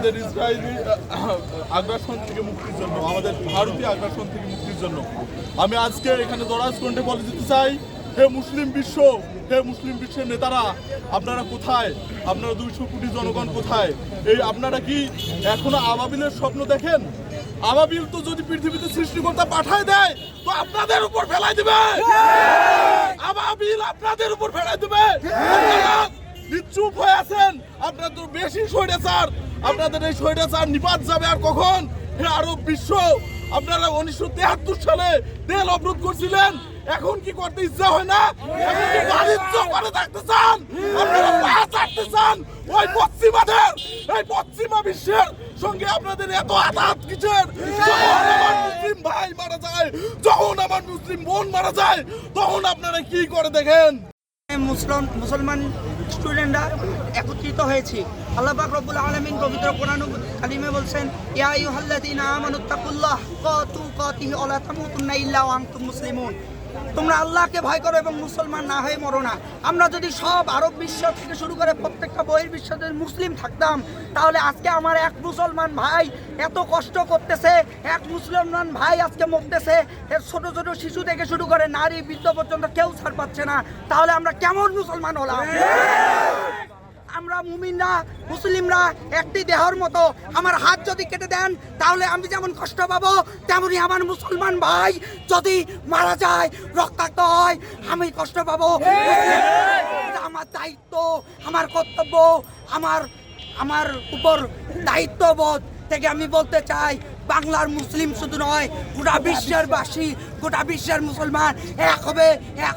আমাদের ইসরায়েলি আগ্রাসন থেকে মুক্তির জন্য, আমাদের ভারতীয় আগ্রাসন থেকে মুক্তির জন্য আমি আজকে এখানে দরাজ কণ্ঠে বলে দিতে চাই, হে মুসলিম বিশ্ব, হে মুসলিম বিশ্বের নেতারা, আপনারা কোথায়? আপনারা 200 কোটি জনগণ কোথায়? এই আপনারা কি এখনো আবাবিলের স্বপ্ন দেখেন? আবাবিল তো যদি পৃথিবীতে সৃষ্টিকর্তা পাঠায় দেয় তো আপনাদের উপর ফেলাই দিবে। আবাবিল আপনাদের উপর ফেলাই দিবে। আপনারা নিশ্চুপ হয়ে আছেন, আপনারা তো বেশি স্বৈরাচার। আপনাদের এই স্বৈরাচার নিপাত যাবে আর কখন? হে আরব বিশ্ব, আপনারা 1973 সালে তেল অবরোধ করছিলেন, এখন কি করতে ইচ্ছা হয় না? এখন কি বাণিজ্য করে থাকতে চান? আপনারা পা চাটতে চান ওই পশ্চিমাদের, এই পশ্চিমা বিশ্বের সঙ্গে আপনাদের এত আঘাত কিসের? যখন আমার মুসলিম ভাই মারা যায়, যখন আমার মুসলিম বোন মারা যায়, তখন আপনারা কি করে দেখেন? মুসলমান স্টুডেন্টরা একত্রিত হয়েছি। আল্লাহ পাক রব্বুল আলামিন পবিত্র কোরআন কারিমে বলছেন, ইয়া আইয়ুহাল্লাযীনা আমানুত্তাকুল্লাহ তুকাতিহি ওয়া লা তামুতুন্না ইল্লা ওয়া আনতুম মুসলিমুন। তোমরা আল্লাহকে ভয় করো এবং মুসলমান না হয়ে মরো না। আমরা যদি সব আরব বিশ্ব থেকে শুরু করে প্রত্যেকটা বহির্বিশ্বের মুসলিম থাকতাম, তাহলে আজকে আমার এক মুসলমান ভাই এত কষ্ট করতেছে, এক মুসলমান ভাই আজকে মরতেছে, ছোট ছোট শিশু থেকে শুরু করে নারী বৃদ্ধ পর্যন্ত কেউ ছাড় পাচ্ছে না, তাহলে আমরা কেমন মুসলমান হলাম? আমরা মুমিনরা, মুসলিমরা একটি দেহর মতো। আমার হাত যদি কেটে দেন তাহলে আমি যেমন কষ্ট পাবো, তেমনি আমার মুসলমান ভাই যদি মারা যায়, রক্তাক্ত হয়, আমি কষ্ট পাবো। আমার দায়িত্ব, আমার কর্তব্য, আমার উপর দায়িত্ববোধ থেকে আমি বলতে চাই, বাংলার মুসলিম শুধু নয়, গোটা বিশ্বের বাসী, গোটা বিশ্বের মুসলমান এক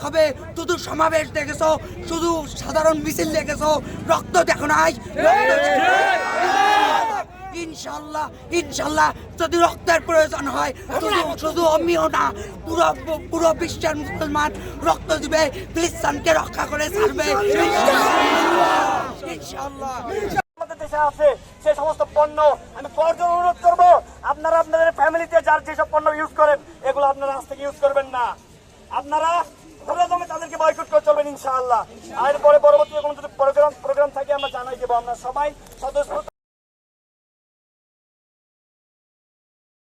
হবে। শুধু সমাবেশ দেখেছো, শুধু সাধারণ মিছিল দেখেছো, রক্ত দেখো নাই। ইনশাল্লাহ যদি রক্তের প্রয়োজন হয়, শুধু আমিও না, পুরো বিশ্বের মুসলমান রক্ত দিবে, খ্রিস্টানকে রক্ষা করে ছাড়বে ইনশাল্লাহ। দেশে আছে সেই সমস্ত পণ্য আমি করজোর অনুরোধ করবো, আপনারা আপনাদের ফ্যামিলিতে যার যেসব পণ্য ইউজ করেন, এগুলো আপনারা আজ থেকে ইউজ করবেন না। আপনারা প্রথমে তাদেরকে বয়কট করে চলবেন ইনশাআল্লাহ। আর পরে পরবর্তী কোনো যদি প্রোগ্রাম থাকে আমরা জানাই দেবো। আমরা সবাই সদস্য